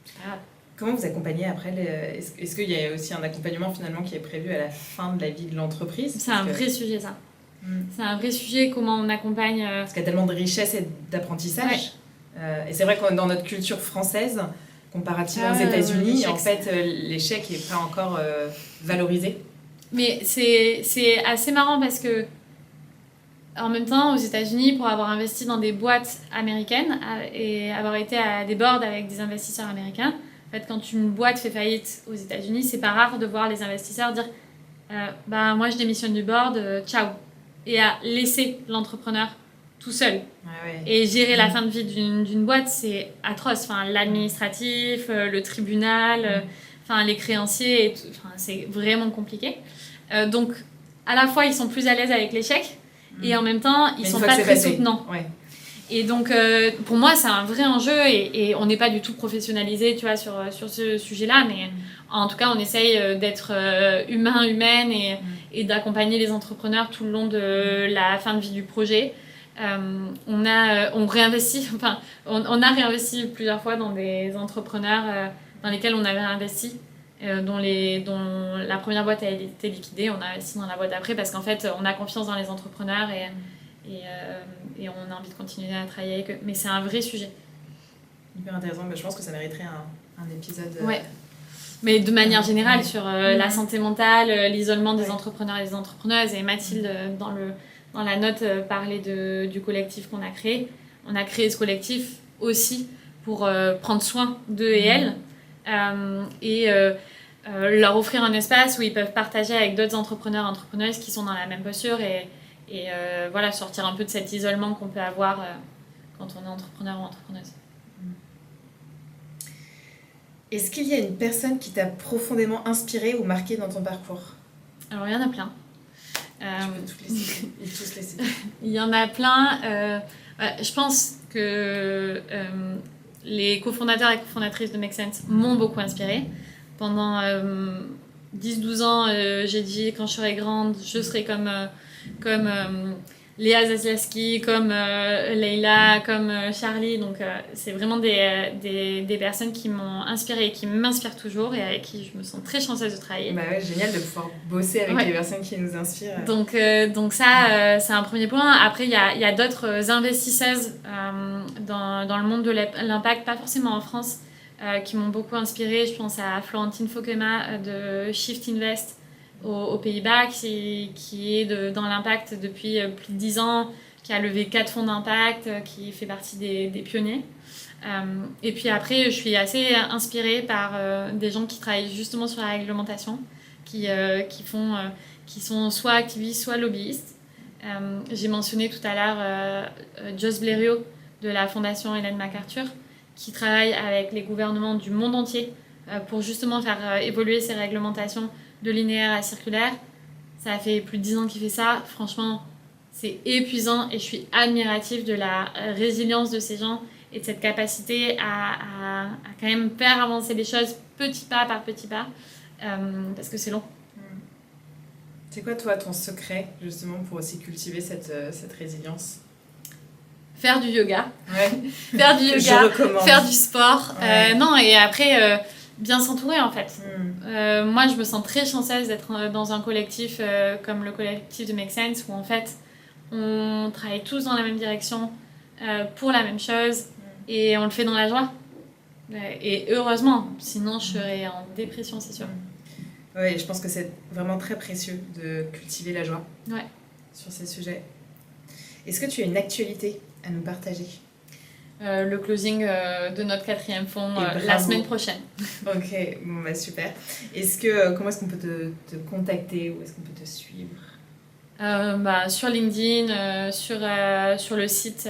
c'est pas grave. Comment vous accompagnez après Est-ce qu'il y a aussi un accompagnement finalement qui est prévu à la fin de la vie de l'entreprise? C'est un vrai sujet, ça. C'est un vrai sujet, comment on accompagne... Parce qu'il y a tellement de richesse et d'apprentissage. Ouais. Et c'est vrai que dans notre culture française, comparativement aux États-Unis, en fait, l'échec n'est pas encore valorisé. Mais c'est assez marrant parce que, en même temps, aux États-Unis, pour avoir investi dans des boîtes américaines et avoir été à des boards avec des investisseurs américains, en fait, quand une boîte fait faillite aux États-Unis, c'est pas rare de voir les investisseurs dire moi je démissionne du board, ciao. Et à laisser l'entrepreneur tout seul. Et gérer la fin de vie d'une boîte, c'est atroce. Enfin, l'administratif, le tribunal, les créanciers, c'est vraiment compliqué. Donc, à la fois, ils sont plus à l'aise avec l'échec et en même temps, ils sont pas très soutenants. Ouais. Et donc, pour moi, c'est un vrai enjeu et on n'est pas du tout professionnalisé, tu vois, sur ce sujet-là, mais en tout cas, on essaye d'être humaine et d'accompagner les entrepreneurs tout le long de la fin de vie du projet. On a réinvesti plusieurs fois dans des entrepreneurs dans lesquels on avait investi, dont la première boîte a été liquidée. On a investi dans la boîte d'après parce qu'en fait, on a confiance dans les entrepreneurs et on a envie de continuer à travailler avec eux. Mais c'est un vrai sujet. Hyper intéressant. Je pense que ça mériterait un épisode. Ouais. Mais de manière générale, sur la santé mentale, l'isolement des entrepreneurs et des entrepreneuses. Et Mathilde, dans la note, parlait du collectif qu'on a créé. On a créé ce collectif aussi pour prendre soin d'eux et elles. Leur offrir un espace où ils peuvent partager avec d'autres entrepreneurs et entrepreneuses qui sont dans la même posture et sortir un peu de cet isolement qu'on peut avoir quand on est entrepreneur ou entrepreneuse. Est-ce qu'il y a une personne qui t'a profondément inspiré ou marqué dans ton parcours? Alors, il y en a plein. Tu peux tous les citer. Il y en a plein. Je pense que les cofondateurs et cofondatrices de Make Sense m'ont beaucoup inspirée. Pendant 10-12 ans, j'ai dit quand je serai grande, je serai comme Léa Zaslaski, comme Leïla, comme Charlie. Donc, c'est vraiment des personnes qui m'ont inspirée et qui m'inspirent toujours et avec qui je me sens très chanceuse de travailler. Génial de pouvoir bosser avec les personnes qui nous inspirent. Donc ça, c'est un premier point. Après, il y a d'autres investisseuses dans le monde de l'impact, pas forcément en France, qui m'ont beaucoup inspirée. Je pense à Florentine Fokema de Shift Invest aux Pays-Bas, qui est dans l'impact depuis plus de 10 ans, qui a levé 4 fonds d'impact, qui fait partie des pionniers. Et puis après, je suis assez inspirée par des gens qui travaillent justement sur la réglementation, qui sont soit activistes, soit lobbyistes. J'ai mentionné tout à l'heure Joss Blériot de la Fondation Ellen MacArthur, qui travaille avec les gouvernements du monde entier pour justement faire évoluer ces réglementations de linéaire à circulaire. Ça fait plus de 10 ans qu'il fait ça. Franchement, c'est épuisant et je suis admirative de la résilience de ces gens et de cette capacité à quand même faire avancer les choses petit pas par petit pas, parce que c'est long. C'est quoi, toi, ton secret, justement, pour aussi cultiver cette résilience ? Faire du yoga. Ouais. Faire du yoga, je recommande. Faire du sport. Ouais. Non, et après, bien s'entourer, en fait. Moi, je me sens très chanceuse d'être dans un collectif comme le collectif de Make Sense, où, en fait, on travaille tous dans la même direction, pour la même chose, et on le fait dans la joie. Et heureusement, sinon je serais en dépression, c'est sûr. Oui, je pense que c'est vraiment très précieux de cultiver la joie sur ces sujets. Est-ce que tu as une actualité à nous partager ? Le closing de notre 4e fonds la semaine prochaine. Ok, bon, bah, super. Comment est-ce qu'on peut te contacter? Où est-ce qu'on peut te suivre? Sur LinkedIn, sur le site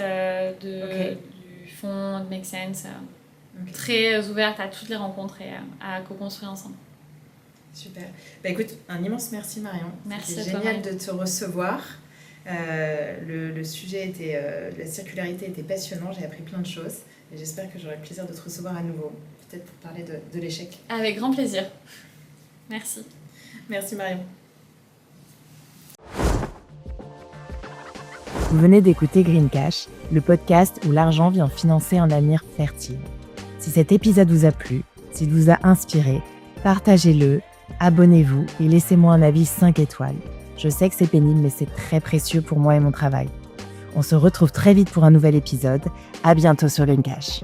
du fonds de Make Sense. Très ouverte à toutes les rencontres et à co-construire ensemble. Super. Bah écoute, un immense merci Marion. Merci. C'était génial de te recevoir. Le sujet la circularité était passionnant, j'ai appris plein de choses et j'espère que j'aurai le plaisir de te recevoir à nouveau, peut-être pour parler de l'échec. Avec grand plaisir. Merci. Merci Marion. Vous venez d'écouter Green Cash, le podcast où l'argent vient financer un avenir fertile. Si cet épisode vous a plu, s'il vous a inspiré, partagez-le, abonnez-vous et laissez-moi un avis 5 étoiles. Je sais que c'est pénible, mais c'est très précieux pour moi et mon travail. On se retrouve très vite pour un nouvel épisode. À bientôt sur Green Cash.